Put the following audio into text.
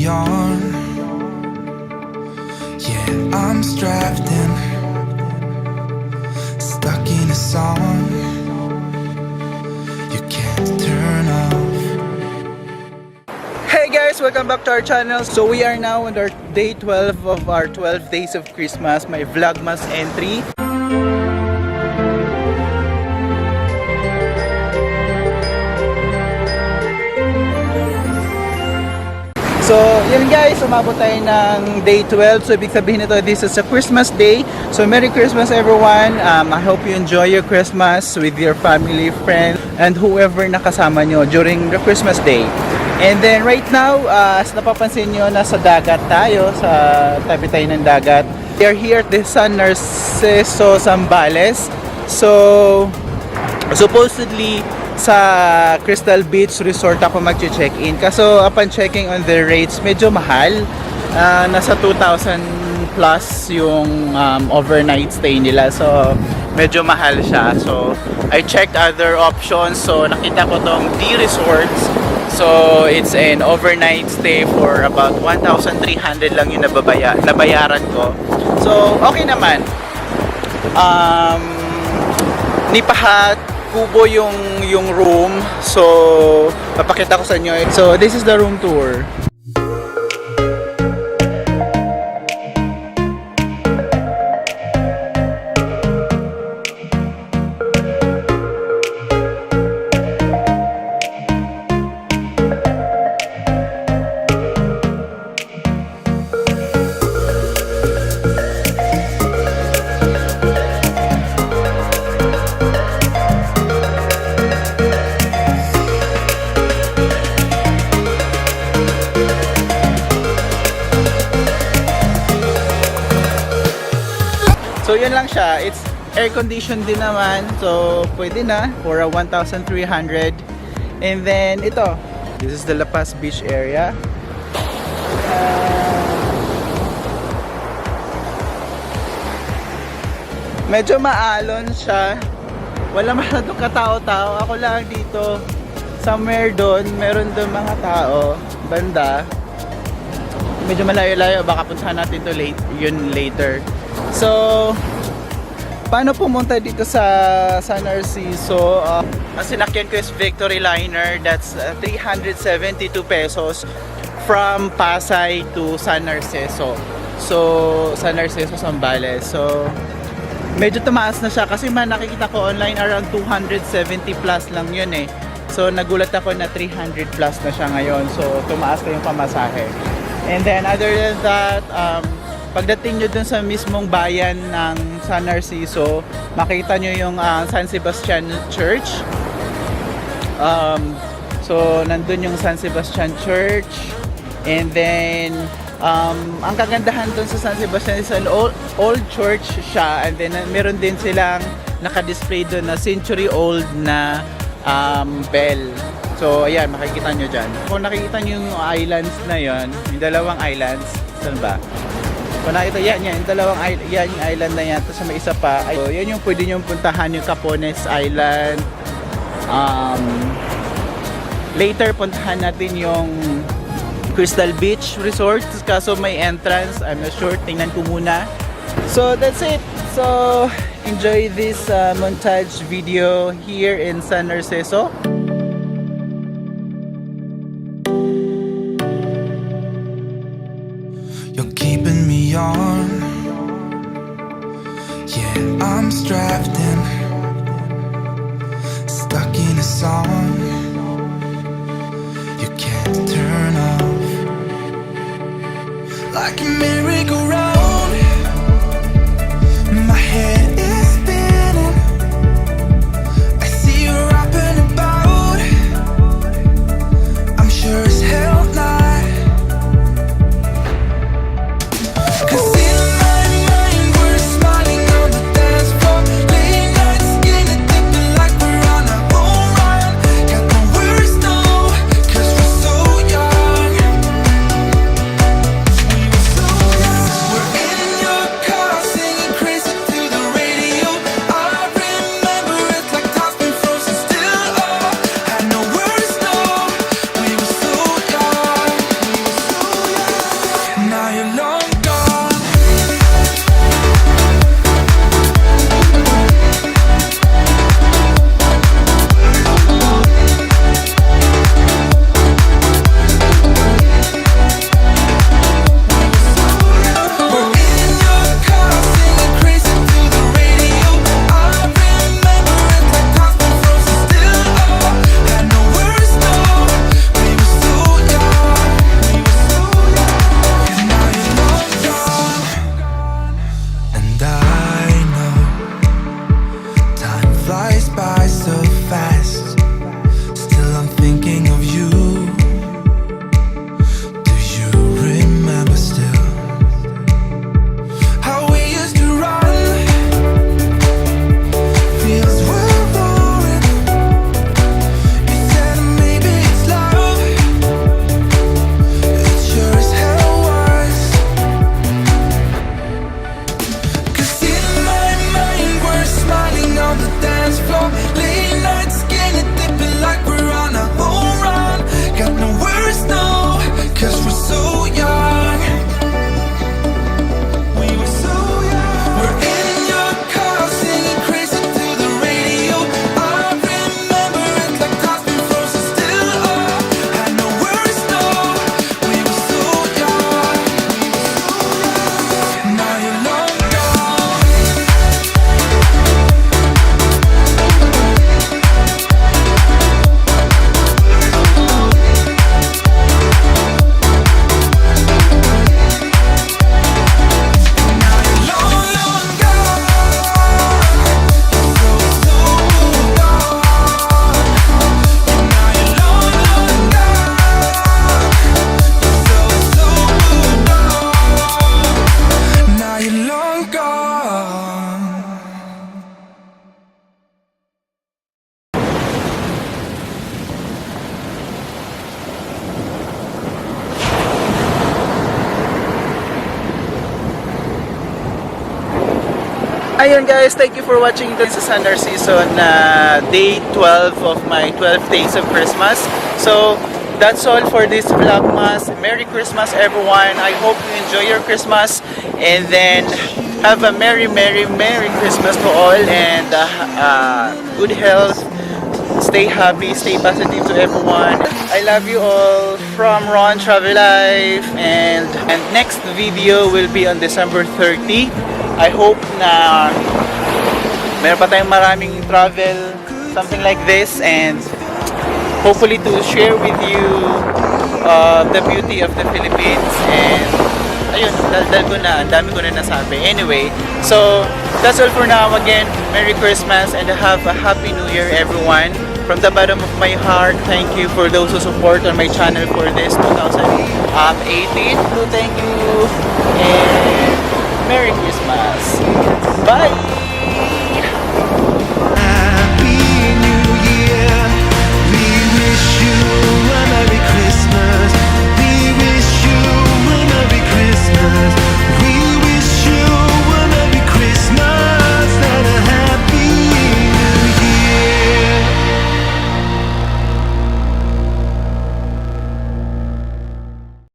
me on. Yeah, I'm strapped in, stuck in a song you can't turn off. Hey guys, welcome back to our channel. So we are now on our day 12 of our 12 days of Christmas, my Vlogmas entry. So, yun guys, umabot tayo ng day 12. So, ibig sabihin nito, this is a Christmas day. So, Merry Christmas everyone. I hope you enjoy your Christmas with your family, friends, and whoever nakasama nyo during the Christmas day. And then, right now, as napapansin nyo, nasa dagat tayo, sa tabi tayo ng dagat. We are here at the San Narciso Zambales. So, supposedly, sa Crystal Beach Resort ako mag-check-in. Kaso upon checking on the rates, medyo mahal. Nasa 2,000 plus yung overnight stay nila. So medyo mahal siya. So I checked other options. So nakita ko tong D Resorts. So it's an overnight stay for about 1,300 lang yung nabayaran ko. So okay naman. Nipahat kubo yung room. So papakita ko sa inyo. So this is the room tour. So yun lang siya. It's air conditioned din naman. So pwede na for a 1,300. And then ito. This is the Paz Beach area. Medyo maalon siya. Wala masyadong katao-tao. Ako lang dito. Somewhere doon. Meron doon mga tao. Banda. Medyo malayo-layo. Baka puntahan natin to yun later. So, paano pumunta dito sa San Narciso? Ang sinakyan ko is Victory Liner. That's 372 pesos from Pasay to San Narciso. So, San Narciso Zambales. So, medyo tumaas na siya kasi nakikita ko online around 270 plus lang yun eh. So, nagulat ako na 300 plus na siya ngayon. So, tumaas ko yung pamasahe. And then, other than that, pagdating nyo dun sa mismong bayan ng San Narciso, makita nyo yung San Sebastian Church. So, nandun yung San Sebastian Church. And then, ang kagandahan dun sa San Sebastian is an old church siya. And then, meron din silang nakadisplay dun na century-old na bell. So, ayan, makikita nyo dyan. Kung nakikita nyo yung islands na yon, yung dalawang islands, saan ba? Kung nakita yan, yung dalawang yan, yung island na yan. Tapos may isa pa. So, yan yung pwede nyo puntahan, yung Capones Island. Later, puntahan natin yung Crystal Beach Resort. Kaso may entrance. I'm not sure. Tingnan ko muna. So, that's it. So, enjoy this montage video here in San Narciso. You're keeping me on. Yeah, I'm strapped in, stuck in a song you can't turn off. Like a merry-go-round, my head is spinning. I see you up and about. I'm sure as hell not. flies by so fast. Still I'm thinking of you. Do you remember still how we used to run? Fields were roaring. You said maybe it's love. It sure as hell was. 'Cause in my mind we're smiling on the dance floor, late night skinny dipping like we're on a home run. Got no words, no, 'cause we're so young. We were so young. We're in your car singing crazy to the radio. I remember it like time's been frozen still. Had no words, no. We were so young. Now you're long gone. Now you're long gone. Ayun guys, thank you for watching this sa San Narciso na day 12 of my 12 days of Christmas. So, that's all for this Vlogmas. Merry Christmas everyone. I hope you enjoy your Christmas and then have a Merry Christmas to all and good health. Stay happy, stay positive to everyone. I love you all from RonTraveLife and next video will be on December 30. I hope na meron pa tayong maraming travel, something like this, and hopefully to share with you the beauty of the Philippines. And ayun, daldal ko na, ang dami ko na nasabi. Anyway, so that's all for now. Again, Merry Christmas and have a Happy New Year everyone. From the bottom of my heart, thank you for those who support on my channel for this 2018. So thank you and Merry Christmas. Bye!